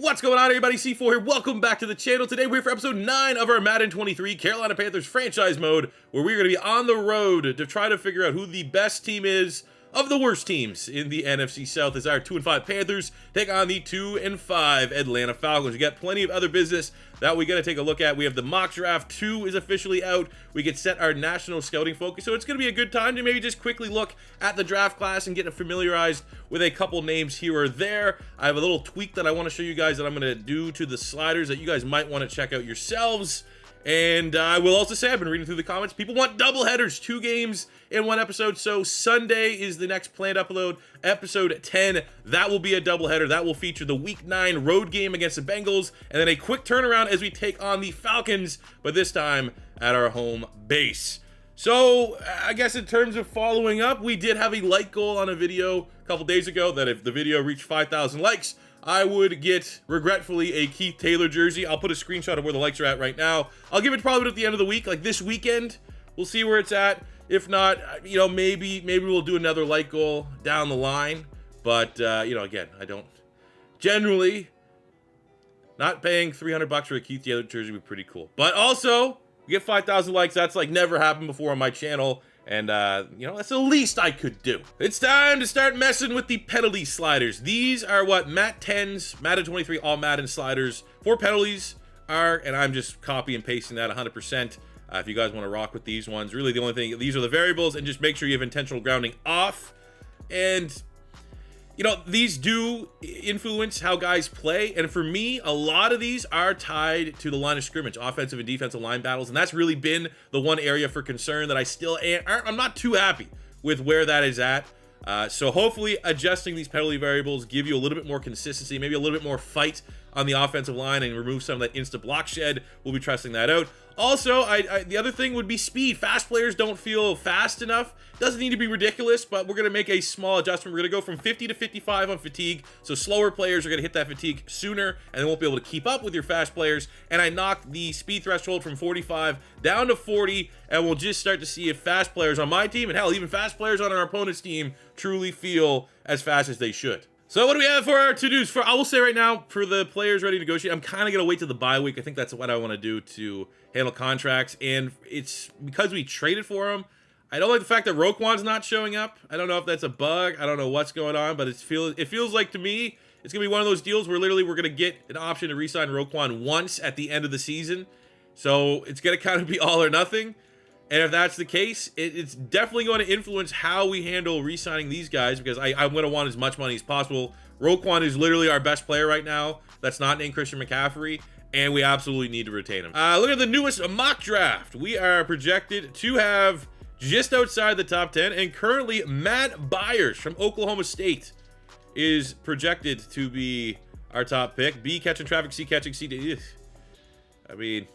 What's going on, everybody? C4 here. Welcome back to the channel. Today we're here for episode 9 of our Madden 23 Carolina Panthers franchise mode, where we're going to be on the road to try to figure out who the best team is of the worst teams in the NFC South, as our 2-5 Panthers take on the 2-5 Atlanta Falcons. We got plenty of other business that we got to take a look at. We have the mock draft 2 is officially out. We could set our national scouting focus, so it's going to be a good time to maybe just quickly look at the draft class and get familiarized with a couple names here or there. I have a little tweak that I want to show you guys that I'm going to do to the sliders that you guys might want to check out yourselves. And I will also say, I've been reading through the comments, people want double headers, 2 games in 1 episode. So Sunday is the next planned upload, episode 10. That will be a double header. That will feature the week 9 road game against the Bengals, and then a quick turnaround as we take on the Falcons, but this time at our home base. So I guess in terms of following up, we did have a like goal on a video a couple days ago that if the video reached 5,000 likes, I would get, regretfully, a Keith Taylor jersey. I'll put a screenshot of where the likes are at right now. I'll give it probably at the end of the week, like this weekend. We'll see where it's at. If not, you know, maybe we'll do another like goal down the line. But, you know, again, I don't... Generally, not paying $300 for a Keith Taylor jersey would be pretty cool. But also, we get 5,000 likes. That's, like, never happened before on my channel. And, you know, that's the least I could do. It's time to start messing with the penalty sliders. These are what Matt 10's Madden 23 All Madden sliders for penalties are, and I'm just copy and pasting that 100%. If you guys want to rock with these ones, really the only thing, these are the variables, and just make sure you have intentional grounding off. And, you know, these do influence how guys play, and for me, a lot of these are tied to the line of scrimmage, offensive and defensive line battles, and that's really been the one area for concern that I still I'm not too happy with where that is at. So hopefully adjusting these penalty variables give you a little bit more consistency, maybe a little bit more fight on the offensive line, and remove some of that instant block shed. We'll be testing that out. Also, the other thing would be speed. Fast players don't feel fast enough. Doesn't need to be ridiculous, but we're going to make a small adjustment. We're going to go from 50 to 55 on fatigue, so slower players are going to hit that fatigue sooner, and they won't be able to keep up with your fast players. And I knocked the speed threshold from 45 down to 40, and we'll just start to see if fast players on my team, and hell, even fast players on our opponent's team, truly feel as fast as they should. So what do we have for our to-dos? I will say right now, for the players ready to negotiate, I'm kind of going to wait till the bye week. I think that's what I want to do to handle contracts. And it's because we traded for him. I don't like the fact that Roquan's not showing up. I don't know if that's a bug. I don't know what's going on, but it feels like to me, it's going to be one of those deals where literally we're going to get an option to re-sign Roquan once at the end of the season. So it's going to kind of be all or nothing. And if that's the case, it's definitely going to influence how we handle re-signing these guys, because I'm going to want as much money as possible. Roquan is literally our best player right now. That's not named Christian McCaffrey, and we absolutely need to retain him. Look at the newest mock draft. We are projected to have just outside the top 10, and currently Matt Byers from Oklahoma State is projected to be our top pick. B, catching traffic, C, catching C. I mean...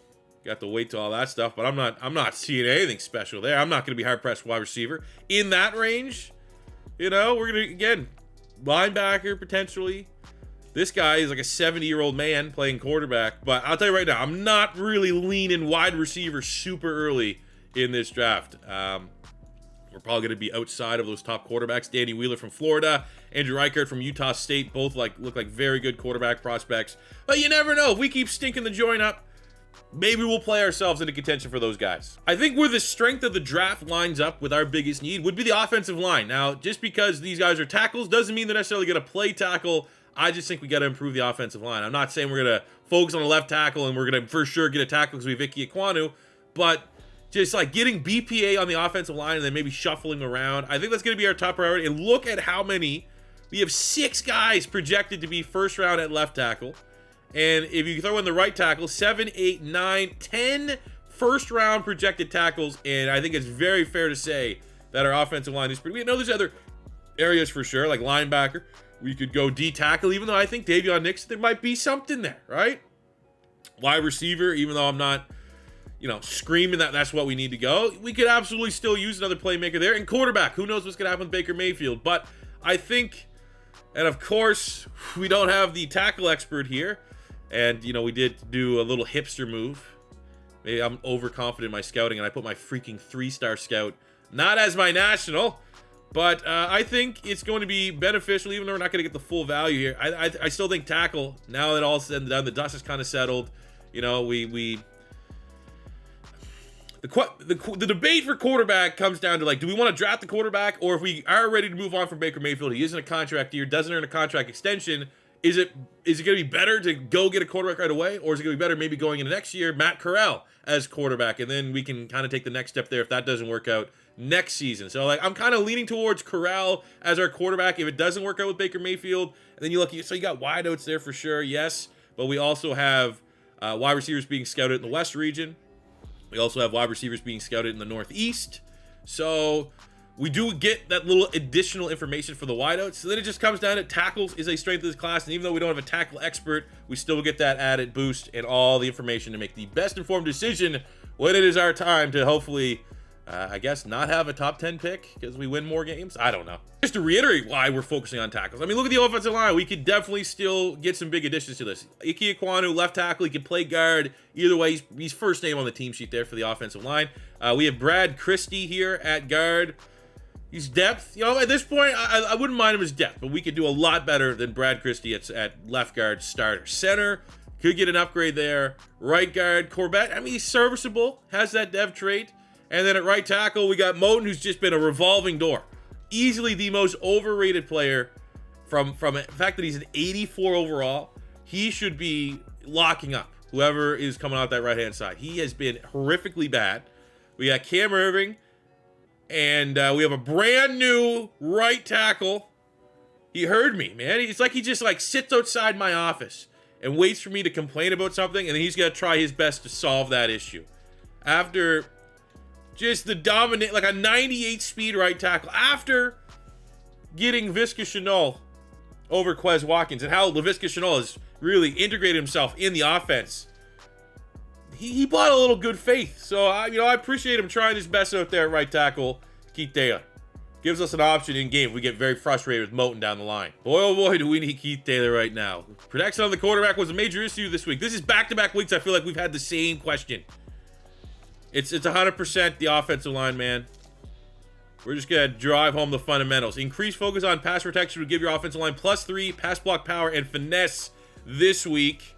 Got to wait till all that stuff, but I'm not seeing anything special there. I'm not going to be hard-pressed wide receiver in that range. You know, we're going to, again, linebacker potentially. This guy is like a 70-year-old man playing quarterback, but I'll tell you right now, I'm not really leaning wide receiver super early in this draft. We're probably going to be outside of those top quarterbacks. Danny Wheeler from Florida, Andrew Reichert from Utah State, both look like very good quarterback prospects. But you never know. If we keep stinking the joint up, maybe we'll play ourselves into contention for those guys. I think where the strength of the draft lines up with our biggest need would be the offensive line. Now, just because these guys are tackles doesn't mean they're necessarily going to play tackle. I just think we got to improve the offensive line. I'm not saying we're going to focus on the left tackle and we're going to for sure get a tackle because we have Vicky Ekwonu, but just like getting BPA on the offensive line and then maybe shuffling around, I think that's going to be our top priority. And look at how many. We have 6 guys projected to be first round at left tackle. And if you throw in the right tackle, 7, 8, 9, 10 first round projected tackles. And I think it's very fair to say that our offensive line is pretty. We know there's other areas for sure, like linebacker. We could go D tackle, even though I think Davion Nixon, there might be something there, right? Wide receiver, even though I'm not, you know, screaming that that's what we need to go. We could absolutely still use another playmaker there. And quarterback, who knows what's going to happen with Baker Mayfield. But I think, and of course, we don't have the tackle expert here. And, you know, we did do a little hipster move. Maybe I'm overconfident in my scouting, and I put my freaking 3-star scout, not as my national, But I think it's going to be beneficial, even though we're not going to get the full value here. I still think tackle, now that all's said and done, the dust is kind of settled. You know, the debate for quarterback comes down to, like, do we want to draft the quarterback, or if we are ready to move on from Baker Mayfield, he isn't a contract year, doesn't earn a contract extension, is it going to be better to go get a quarterback right away, or is it going to be better maybe going into next year, Matt Corral as quarterback, and then we can kind of take the next step there if that doesn't work out next season. So, like, I'm kind of leaning towards Corral as our quarterback if it doesn't work out with Baker Mayfield. And then you look, so you got wideouts there for sure, yes, but we also have wide receivers being scouted in the West region. We also have wide receivers being scouted in the Northeast. So we do get that little additional information for the wideouts. So then it just comes down to tackles is a strength of this class. And even though we don't have a tackle expert, we still get that added boost and all the information to make the best informed decision when it is our time to hopefully, I guess, not have a top 10 pick because we win more games. I don't know. Just to reiterate why we're focusing on tackles. I mean, look at the offensive line. We could definitely still get some big additions to this. Ike Ekwonu, left tackle. He can play guard. Either way, he's first name on the team sheet there for the offensive line. We have Brad Christie here at guard. He's depth. You know, at this point, I wouldn't mind him as depth, but we could do a lot better than Brad Christie at left guard starter. Center, could get an upgrade there. Right guard, Corbett. I mean, he's serviceable. Has that dev trait. And then at right tackle, we got Moten, who's just been a revolving door. Easily the most overrated player from the fact that he's an 84 overall. He should be locking up whoever is coming out that right-hand side. He has been horrifically bad. We got Cam Irving, and we have a brand new right tackle. He heard me, man. It's like he just like sits outside my office and waits for me to complain about something, and then he's going to try his best to solve that issue. After just the dominant, like a 98 speed right tackle, after getting Visca Chenault over Quez Watkins, and how Laviska Shenault has really integrated himself in the offense. He brought a little good faith. So, I appreciate him trying his best out there at right tackle. Keith Taylor gives us an option in game if we get very frustrated with Moten down the line. Boy, oh boy, do we need Keith Taylor right now. Protection on the quarterback was a major issue this week. This is back-to-back weeks. I feel like we've had the same question. It's 100% the offensive line, man. We're just going to drive home the fundamentals. Increased focus on pass protection would give your offensive line +3 pass block power and finesse this week.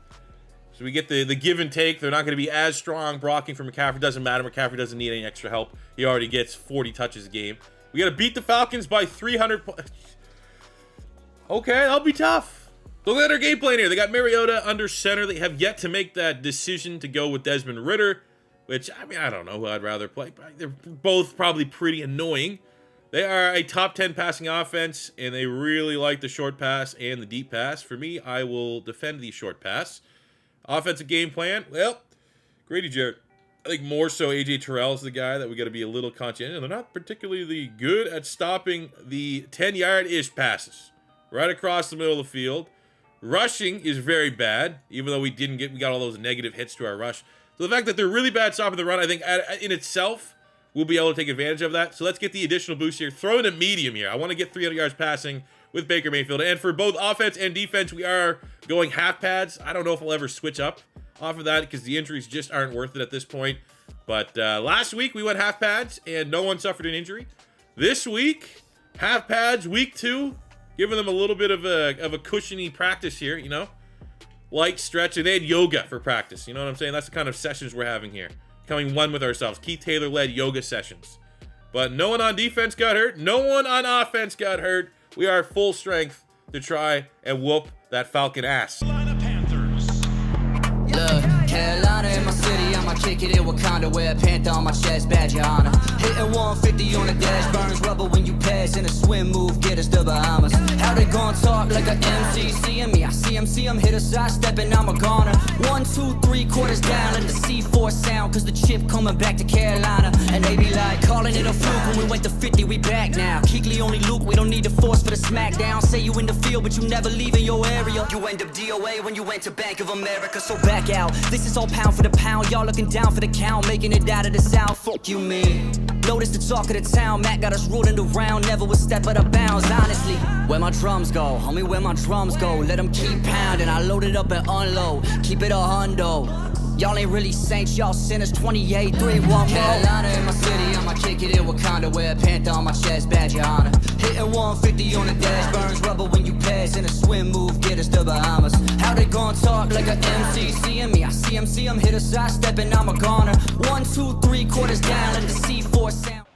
So we get the give and take. They're not going to be as strong blocking for McCaffrey. Doesn't matter. McCaffrey doesn't need any extra help. He already gets 40 touches a game. We got to beat the Falcons by 300 points. Okay, that'll be tough. Look at their game plan here. They got Mariota under center. They have yet to make that decision to go with Desmond Ridder, which, I mean, I don't know who I'd rather play. They're both probably pretty annoying. They are a top 10 passing offense, and they really like the short pass and the deep pass. For me, I will defend the short pass. Offensive game plan, well, Grady Jarrett. I think more so AJ Terrell is the guy that we got to be a little conscientious. They're not particularly good at stopping the 10-yard-ish passes right across the middle of the field. Rushing is very bad, even though we got all those negative hits to our rush. So the fact that they're really bad stopping the run, I think in itself, we'll be able to take advantage of that. So let's get the additional boost here. Throw in a medium here. I want to get 300 yards passing with Baker Mayfield. And for both offense and defense, we are going half pads. I don't know if I'll ever switch up off of that because the injuries just aren't worth it at this point. But last week, we went half pads, and no one suffered an injury. This week, half pads, week 2, giving them a little bit of a cushiony practice here, you know. Light stretch, and they had yoga for practice. You know what I'm saying? That's the kind of sessions we're having here. Becoming one with ourselves. Keith Taylor-led yoga sessions. But no one on defense got hurt. No one on offense got hurt. We are full strength to try and whoop that Falcon ass. Carolina Panthers. Look, Carolina in my city, I'ma kick it in Wakanda, wear a panther on my chest, badge your honor. Hitting 150 on the dash, burns rubber when you pass, in a swim move, get us to Bahamas. How they gon' talk like a MC, seeing me, I see him, hit a side step and I'm a goner. 1, 2, 3 quarters down, let the C4 sound, cause the chip coming back to Carolina. And they be like, calling it a fluke, when we went to 50, we back now. Kuechly only Luke, we don't need the force for the smackdown. Say you in the field, but you never leave in your area. You end up DOA when you went to Bank of America, so back out. This is all pound for the pound, y'all looking down for the count, making it out of the south, fuck you mean. Notice the talk of the town, Matt got us rolling around, never would step out of bounds, honestly. Where my drums go, homie, where my drums go, let them keep pounding, I load it up and unload, keep it a hundo. Y'all ain't really saints, y'all sinners. 28, 3, 1 more. Carolina in my city, I'ma kick it in Wakanda. Wear a panther on my chest, badge your honor. Hitting 150 on the dash, burns rubber when you pass. In a swim move, get us to Bahamas. How they gon' talk like a MC? Seeing me, I see him, hit a side step and I'm a goner. 1, 2, 3 quarters down, let the C4 sound.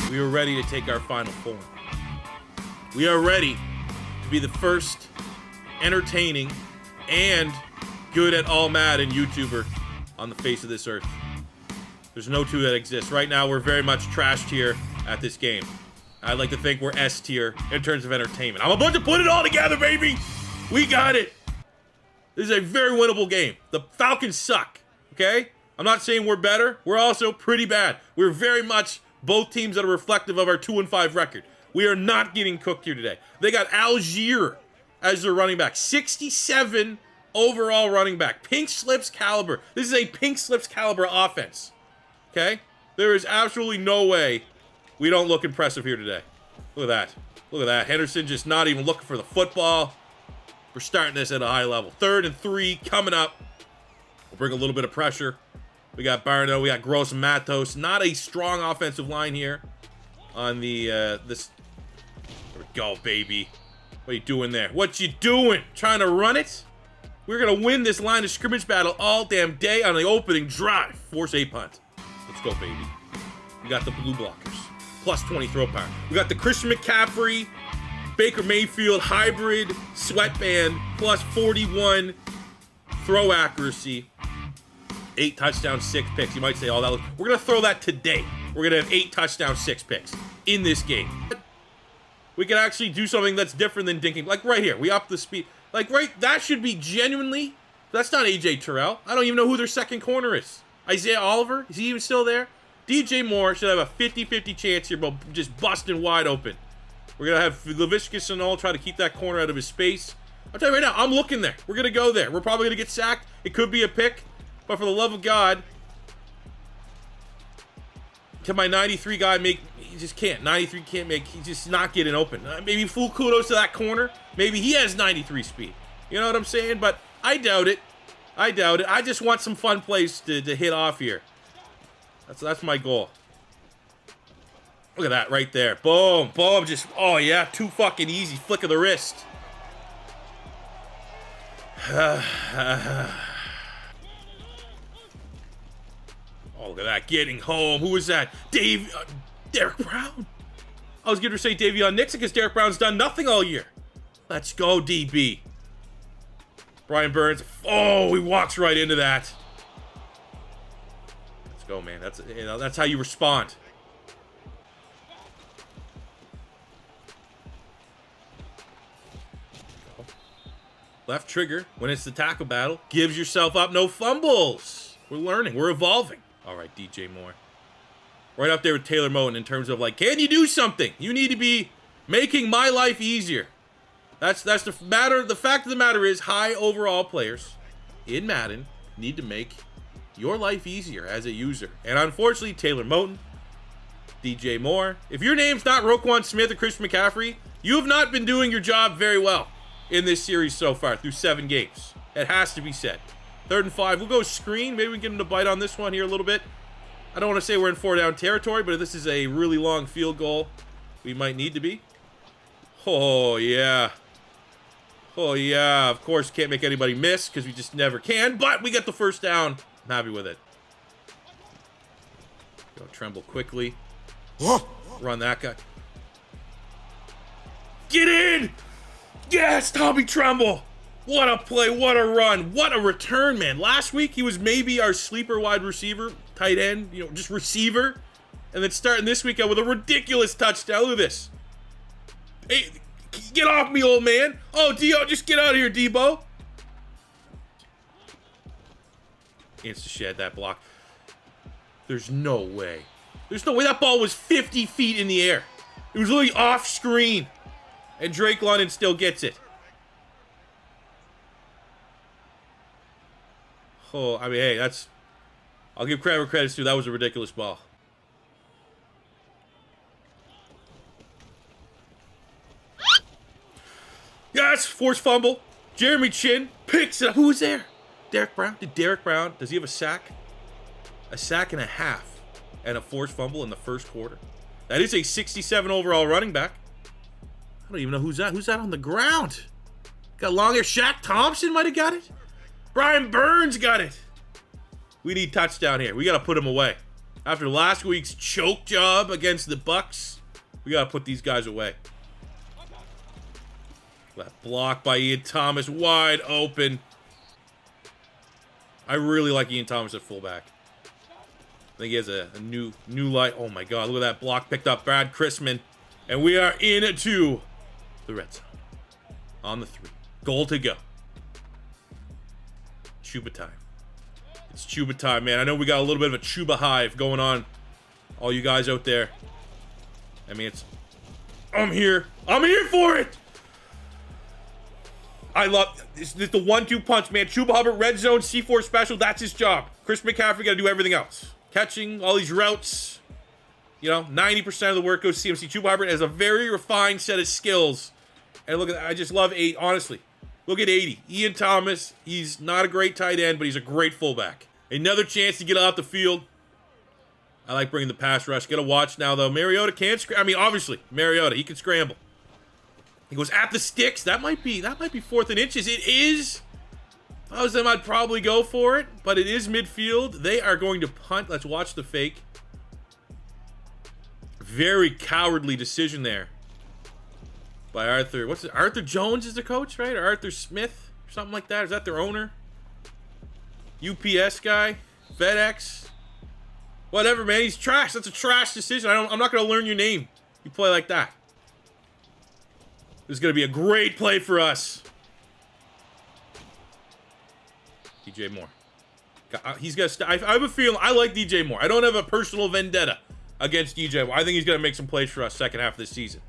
We are ready to take our final form. We are ready to be the first entertaining and good at all Madden YouTuber on the face of this earth. There's no two that exist. Right now, we're very much trash tier at this game. I'd like to think we're S tier in terms of entertainment. I'm about to put it all together, baby! We got it! This is a very winnable game. The Falcons suck, okay? I'm not saying we're better. We're also pretty bad. We're very much both teams that are reflective of our 2-5 record. We are not getting cooked here today. They got Algier as their running back. 67 overall running back. Pink slips caliber. This is a pink slips caliber offense. Okay? There is absolutely no way we don't look impressive here today. Look at that. Look at that. Henderson just not even looking for the football. We're starting this at a high level. 3rd and 3 coming up. We'll bring a little bit of pressure. We got Barno. We got Gross and Matos. Not a strong offensive line here on the, this. There we go, baby. What are you doing there? What you doing? Trying to run it? We're going to win this line of scrimmage battle all damn day on the opening drive. Force a punt. Let's go, baby. We got the blue blockers. Plus 20 throw power. We got the Christian McCaffrey, Baker Mayfield hybrid sweatband. Plus 41 throw accuracy. 8 touchdowns, 6 picks. You might say, oh, we're going to throw that today. We're going to have 8 touchdowns, 6 picks in this game. We can actually do something that's different than dinking. Like right here, we up the speed. Like that should be genuinely, that's not AJ Terrell. I don't even know who their second corner is. Isaiah Oliver, is he even still there? DJ Moore should have a 50-50 chance here, but just busting wide open. We're going to have Laviska and all try to keep that corner out of his space. I'll tell you right now, I'm looking there. We're going to go there. We're probably going to get sacked. It could be a pick, but for the love of God, can my 93 guy make, he just can't. 93 can't make, he's just not getting open. Maybe full kudos to that corner. Maybe he has 93 speed. You know what I'm saying? But I doubt it. I doubt it. I just want some fun plays to hit off here. That's my goal. Look at that right there. Boom, boom. Just, oh yeah, too fucking easy. Flick of the wrist. Oh, look at that. Getting home. Who was that? Derek Brown. I was going to say Davion Nixon because Derek Brown's done nothing all year. Let's go, DB. Brian Burns. Oh, he walks right into that. Let's go, man. That's how you respond. Left trigger when it's the tackle battle. Gives yourself up. No fumbles. We're learning. We're evolving. All right, DJ Moore. Right up there with Taylor Moton in terms of like, can you do something? You need to be making my life easier. That's the matter. The fact of the matter is, high overall players in Madden need to make your life easier as a user. And unfortunately, Taylor Moton, DJ Moore, if your name's not Roquan Smith or Christian McCaffrey, you have not been doing your job very well in this series so far through 7 games. It has to be said. 3rd and 5. We'll go screen. Maybe we can get him to bite on this one here a little bit. I don't want to say we're in 4-down territory, but if this is a really long field goal, we might need to be. Oh, yeah. Oh, yeah. Of course, can't make anybody miss because we just never can, but we get the first down. I'm happy with it. Go Tremble quickly. Run that guy. Get in! Yes, Tommy Tremble! What a play, what a run, what a return, man. Last week, he was maybe our sleeper wide receiver, tight end, just receiver. And then starting this week out with a ridiculous touchdown. Look at this. Hey, get off me, old man. Oh, Dio, just get out of here, Debo. Insta-shed that block. There's no way. There's no way that ball was 50 feet in the air. It was literally off screen. And Drake London still gets it. Oh, I mean, hey, that's... I'll give credit where credit's due. That was a ridiculous ball. Yes, forced fumble. Jeremy Chin picks it up. Who was there? Derek Brown. Did Derek Brown, does he have a sack? A sack and a half and a forced fumble in the first quarter. That is a 67 overall running back. I don't even know who's that. Who's that on the ground? Got long hair. Shaq Thompson might have got it. Brian Burns got it. We need touchdown here. We got to put him away. After last week's choke job against the Bucks, we got to put these guys away. That block by Ian Thomas, wide open. I really like Ian Thomas at fullback. I think he has a new light. Oh my God, look at that block picked up Brad Chrisman. And we are into the red zone. On the 3. Goal to go. Chuba time. It's Chuba time, man. I know we got a little bit of a Chuba hive going on. All you guys out there. I mean, I'm here. I'm here for it. I love this. The 1-2 punch, man. Chuba Hubbard, red zone, C4 special. That's his job. Christian McCaffrey got to do everything else. Catching all these routes. You know, 90% of the work goes to CMC. Chuba Hubbard has a very refined set of skills. And look at that. I just love 8. Honestly, look at 80. Ian Thomas. He's not a great tight end, but he's a great fullback. Another chance to get out the field. I like bringing the pass rush. Got to watch now, though. Mariota can't scramble. I mean, obviously, Mariota, he can scramble. He goes at the sticks. That might be 4th and inches. It is. If I was them, I'd probably go for it, but it is midfield. They are going to punt. Let's watch the fake. Very cowardly decision there by Arthur. What's it? Arthur Jones is the coach, right? Or Arthur Smith, or something like that. Is that their owner? UPS guy, FedEx, whatever, man. He's trash. That's a trash decision. I'm not going to learn your name. You play like that. This is going to be a great play for us. DJ Moore. He's got. I have a feeling. I like DJ Moore. I don't have a personal vendetta against DJ Moore. I think he's going to make some plays for us second half of this season.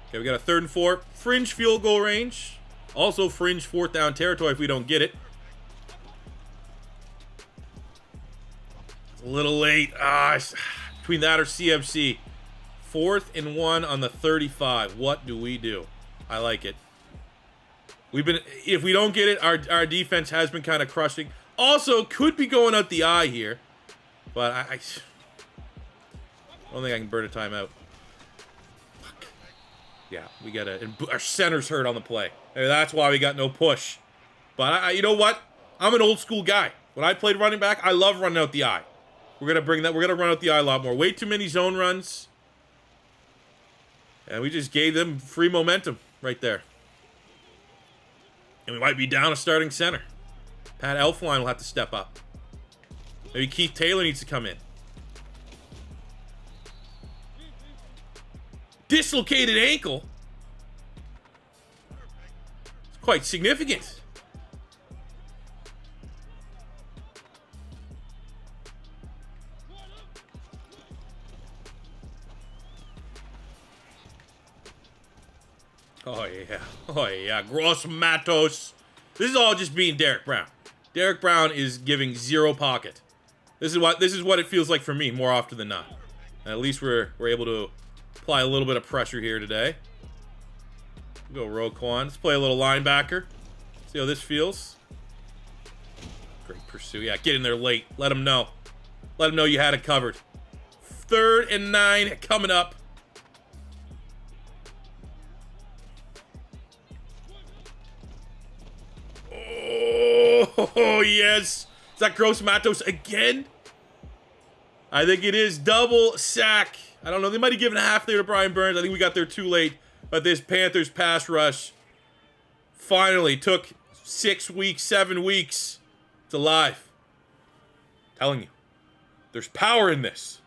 Okay, we got a 3rd and 4. Fringe field goal range. Also fringe 4th down territory if we don't get it. It's a little late. Between that or CMC. 4th and 1 on the 35. What do we do? I like it. If we don't get it, our defense has been kind of crushing. Also, could be going out the eye here. But I don't think I can burn a timeout. Fuck. Yeah, we got our center's hurt on the play. Maybe that's why we got no push. But you know what? I'm an old school guy. When I played running back, I love running out the eye. We're gonna bring that. We're gonna run out the eye a lot more. Way too many zone runs. And we just gave them free momentum right there. And we might be down a starting center. Pat Elfline will have to step up. Maybe Keith Taylor needs to come in. Dislocated ankle. It's quite significant. Oh, yeah. Oh, yeah. Gross Matos. This is all just being Derek Brown. Derek Brown is giving zero pocket. This is what it feels like for me more often than not. And at least we're able to apply a little bit of pressure here today. We'll go Roquan. Let's play a little linebacker. See how this feels. Great pursuit. Yeah, get in there late. Let them know. Let them know you had it covered. 3rd and 9 coming up. Oh, yes. Is that Gross Matos again? I think it is. Double sack. I don't know. They might have given a half there to Brian Burns. I think we got there too late. But this Panthers pass rush finally took 6 weeks, 7 weeks. It's alive. I'm telling you. There's power in this.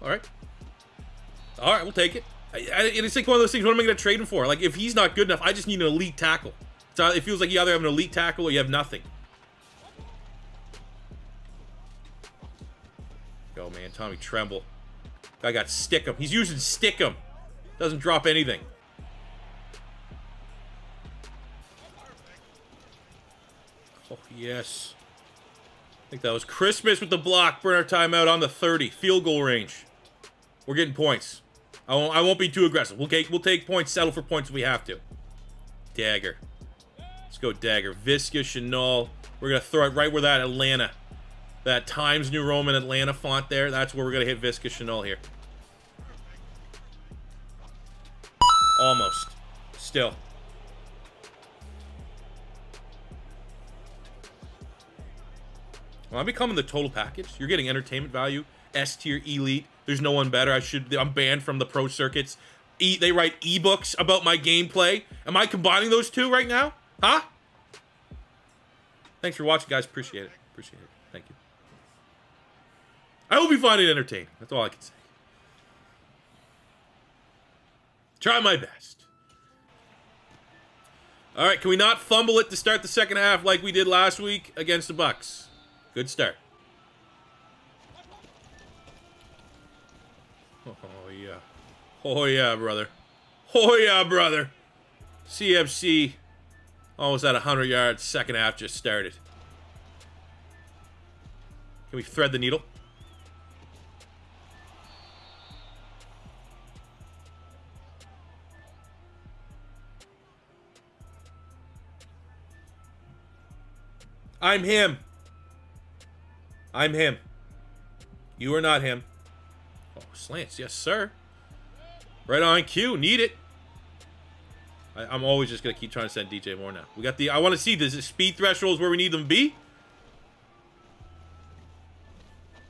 All right. All right, we'll take it. It's like one of those things, what am I going to trade him for? Like, if he's not good enough, I just need an elite tackle. So it feels like you either have an elite tackle or you have nothing. Go, man. Tommy Tremble. Guy got Stickum. He's using Stickum. Doesn't drop anything. Oh, yes. I think that was Christmas with the block. Burn our timeout on the 30. Field goal range. We're getting points. I won't be too aggressive. We'll take points, settle for points if we have to. Dagger. Let's go Dagger. Visca, Chanel. We're going to throw it right where that Atlanta, that Times New Roman Atlanta font there. That's where we're going to hit Visca, Chanel here. Almost. Still. Well, I'm becoming the total package. You're getting entertainment value, S tier, elite. There's no one better. I'm banned from the pro circuits. They write ebooks about my gameplay. Am I combining those two right now? Huh? Thanks for watching, guys. Appreciate it. Appreciate it. Thank you. I hope you find it entertaining. That's all I can say. Try my best. All right, can we not fumble it to start the second half like we did last week against the Bucks? Good start. Oh, yeah. Oh, yeah, brother. Oh, yeah, brother. CFC almost at 100 yards. Second half just started. Can we thread the needle? I'm him. I'm him. You are not him. Oh, slants. Yes, sir. Right on cue. Need it. I'm always just going to keep trying to send DJ more now. We got the... I want to see, does the speed thresholds where we need them be?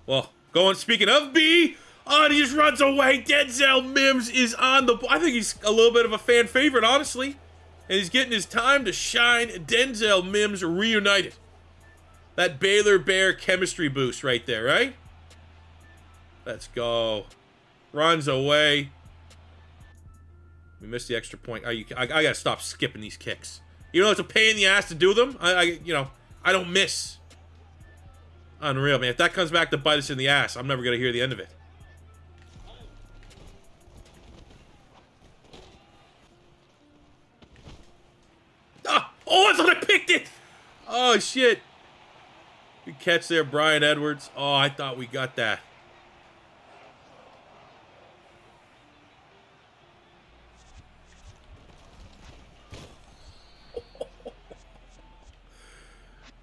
Well, speaking of B. Oh, and he just runs away. Denzel Mims is on the... I think he's a little bit of a fan favorite, honestly. And he's getting his time to shine. Denzel Mims reunited. That Baylor Bear chemistry boost right there, right? Let's go. Runs away. We missed the extra point. I gotta stop skipping these kicks. Even though it's a pain in the ass to do them, I don't miss. Unreal, man. If that comes back to bite us in the ass, I'm never gonna hear the end of it. Ah! Oh, I thought I picked it! Oh, shit. Good catch there, Brian Edwards. Oh, I thought we got that.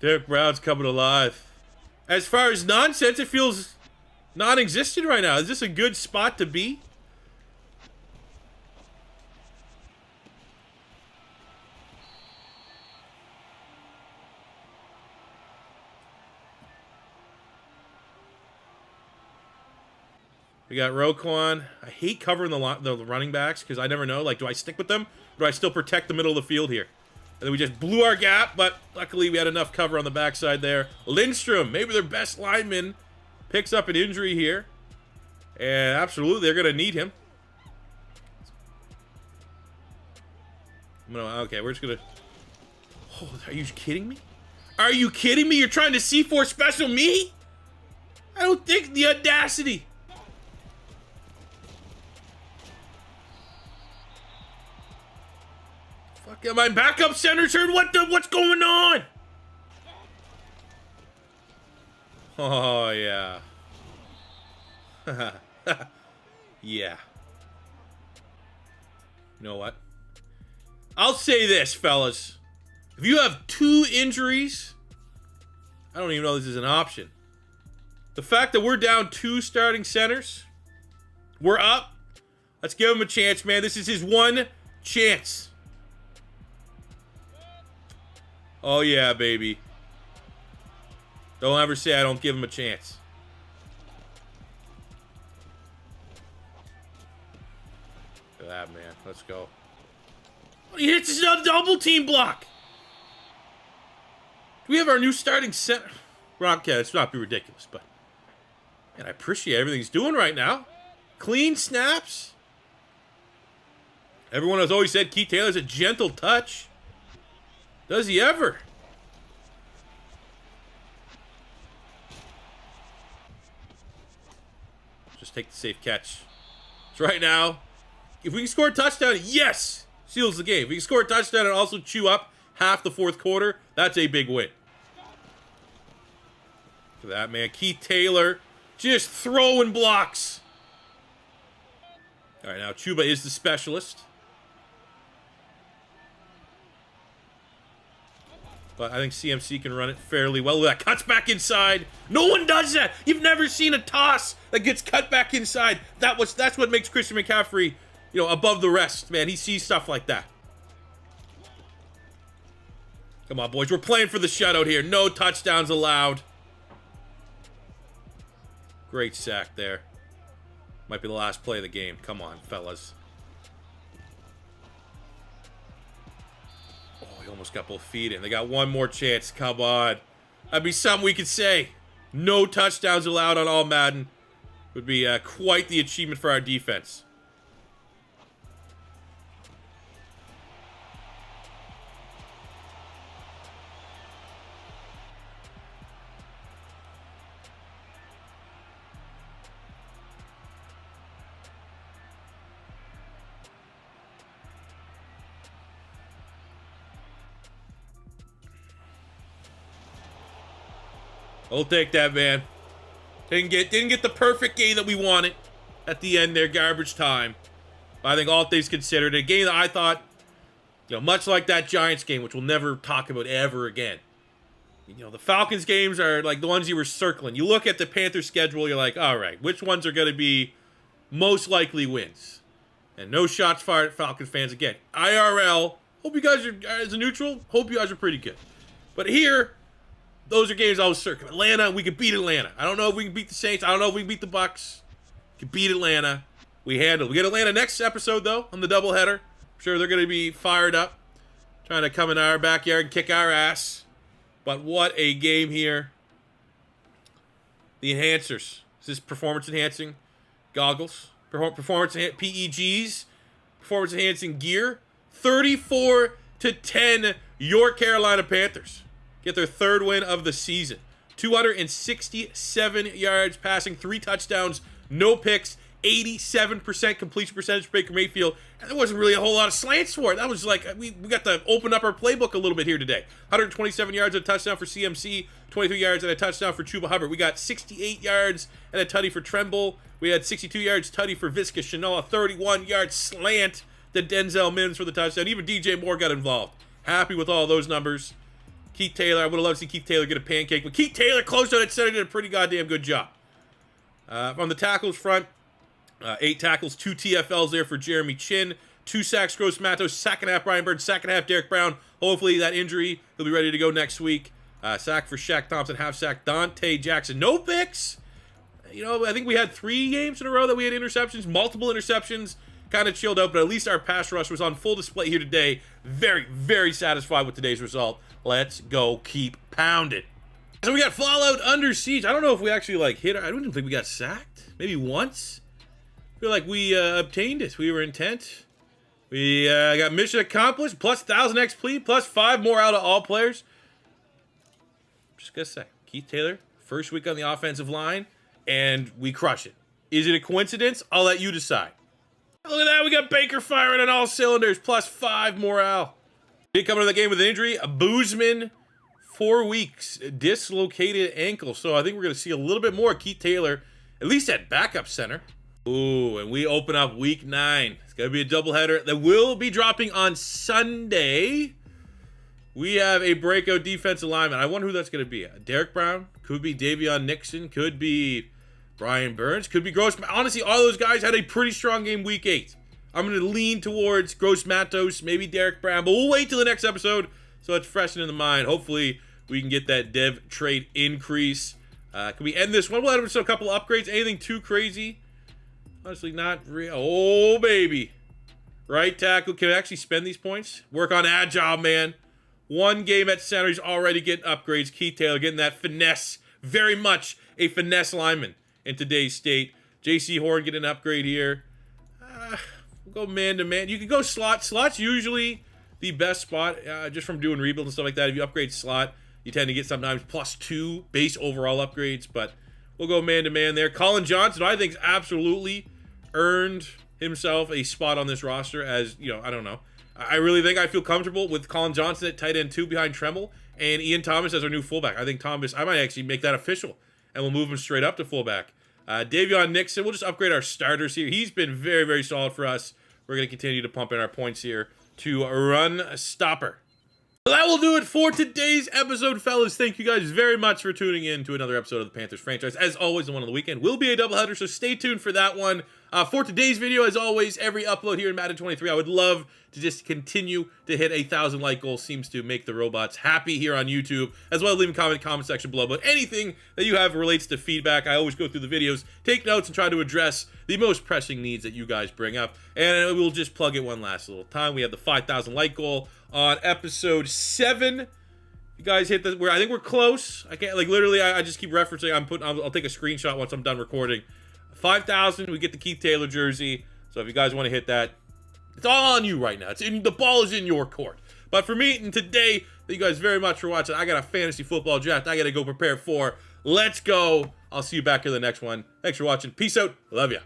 Derek Brown's coming alive. As far as nonsense, it feels non-existent right now. Is this a good spot to be? We got Roquan. I hate covering the running backs because I never know. Like, do I stick with them? Or do I still protect the middle of the field here? And then we just blew our gap, but luckily we had enough cover on the backside there. Lindstrom, maybe their best lineman, picks up an injury here. And absolutely, they're going to need him. Okay, we're just going to... Oh, are you kidding me? Are you kidding me? You're trying to C4 special me? I don't think the audacity... Fuck, my backup center turn. What's going on? Oh yeah. Yeah. You know what? I'll say this, fellas. If you have 2 injuries, I don't even know this is an option. The fact that we're down 2 starting centers, we're up. Let's give him a chance, man. This is his one chance. Oh, yeah, baby. Don't ever say I don't give him a chance. Look at that, man. Let's go. He hits his double team block. Do we have our new starting center? Rock, yeah, let's not be ridiculous, but... Man, I appreciate everything he's doing right now. Clean snaps. Everyone has always said Keith Taylor's a gentle touch. Does he ever? Just take the safe catch. So right now, if we can score a touchdown, yes! Seals the game. If we can score a touchdown and also chew up half the fourth quarter, that's a big win. Look at that, man. Keith Taylor just throwing blocks. All right, now Chuba is the specialist. But I think CMC can run it fairly well. That cuts back inside. No one does that. You've never seen a toss that gets cut back inside. That's what makes Christian McCaffrey, above the rest, man. He sees stuff like that. Come on, boys. We're playing for the shutout here. No touchdowns allowed. Great sack there. Might be the last play of the game. Come on, fellas. Oh, he almost got both feet in. They got one more chance. Come on. That'd be something we could say. No touchdowns allowed on all Madden. Would be quite the achievement for our defense. I'll take that, man. Didn't get the perfect game that we wanted at the end there, garbage time. But I think all things considered, a game that I thought, much like that Giants game, which we'll never talk about ever again. The Falcons games are like the ones you were circling. You look at the Panthers schedule, you're like, all right, which ones are going to be most likely wins? And no shots fired at Falcons fans again. IRL, hope you guys are, as a neutral, hope you guys are pretty good. But here, those are games I was circling. Atlanta, we can beat Atlanta. I don't know if we can beat the Saints. I don't know if we can beat the Bucks. We can beat Atlanta. We handle. We get Atlanta next episode, though, on the doubleheader. I'm sure they're going to be fired up, trying to come in our backyard and kick our ass. But what a game here. The enhancers. Is this performance-enhancing goggles? PEGs? Performance-enhancing gear? 34-10, your Carolina Panthers get their third win of the season. 267 yards passing, 3 touchdowns, no picks, 87% completion percentage for Baker Mayfield. And there wasn't really a whole lot of slants for it. That was like, we got to open up our playbook a little bit here today. 127 yards and a touchdown for CMC, 23 yards and a touchdown for Chuba Hubbard. We got 68 yards and a tutty for Tremble. We had 62 yards tutty for Visca Shenault, a 31-yard slant to Denzel Mims for the touchdown. Even DJ Moore got involved. Happy with all those numbers. Keith Taylor, I would have loved to see Keith Taylor get a pancake, but Keith Taylor closed out at center, did a pretty goddamn good job. On the tackles front, 8 tackles, 2 TFLs there for Jeremy Chin, 2 sacks, Gross Matos, second half Brian Burns, second half Derek Brown. Hopefully that injury, he'll be ready to go next week. Sack for Shaq Thompson, half sack Dante Jackson. No picks. I think we had 3 games in a row that we had interceptions, multiple interceptions. Kind of chilled out, but at least our pass rush was on full display here today. Very, very satisfied with today's result. Let's go keep pounding. So we got Fallout Under Siege. I don't know if we actually hit. I don't even think we got sacked. Maybe once. I feel like we obtained it. We were intent. We got mission accomplished. Plus 1,000 XP. Plus 5 more out of all players. Just gonna say, Keith Taylor, first week on the offensive line, and we crush it. Is it a coincidence? I'll let you decide. Look at that, we got Baker firing on all cylinders, plus 5 morale. Did come into the game with an injury, a Boozman, 4 weeks, dislocated ankle. So I think we're going to see a little bit more Keith Taylor, at least at backup center. Ooh, and we open up week 9. It's going to be a doubleheader that will be dropping on Sunday. We have a breakout defensive lineman. I wonder who that's going to be. Derek Brown, could be Davion Nixon, could be Brian Burns, could be Gross. Honestly, all those guys had a pretty strong game week 8. I'm going to lean towards Gross Matos, maybe Derek Brown, but we'll wait till the next episode so it's fresh in the mind. Hopefully, we can get that dev trade increase. Can we end this one? We'll add a couple upgrades. Anything too crazy? Honestly, not real. Oh, baby. Right tackle. Can we actually spend these points? Work on agile, man. 1 game at center. He's already getting upgrades. Keith Taylor getting that finesse. Very much a finesse lineman in today's state. JC Horn getting an upgrade here. We'll go man-to-man. You can go slot. Slot's usually the best spot, just from doing rebuild and stuff like that. If you upgrade slot, you tend to get sometimes plus 2 base overall upgrades, but we'll go man-to-man there. Colin Johnson, I think, absolutely earned himself a spot on this roster as, I don't know. I really think I feel comfortable with Colin Johnson at tight end 2 behind Tremble and Ian Thomas as our new fullback. I think Thomas, I might actually make that official, and we'll move him straight up to fullback. Davion Nixon, we'll just upgrade our starters here. He's been very, very solid for us. We're going to continue to pump in our points here to run stopper. Well, that will do it for today's episode, fellas. Thank you guys very much for tuning in to another episode of the Panthers franchise. As always, the one on the weekend will be a doubleheader, so stay tuned for that one. For today's video, as always, every upload here in Madden 23, I would love to just continue to hit a 1,000 like goal. Seems to make the robots happy here on YouTube, as well as leave a comment section below. But anything that you have relates to feedback, I always go through the videos, take notes, and try to address the most pressing needs that you guys bring up. And we'll just plug it one last little time. We have the 5,000 like goal on episode 7. You guys hit the, I think we're close. I can't, like, literally, I just keep referencing. I'll take a screenshot once I'm done recording. 5,000, we get the Keith Taylor jersey. So if you guys want to hit that, it's all on you right now. The ball is in your court. But for me, and today, thank you guys very much for watching. I got a fantasy football draft I got to go prepare for. Let's go. I'll see you back in the next one. Thanks for watching. Peace out. Love ya.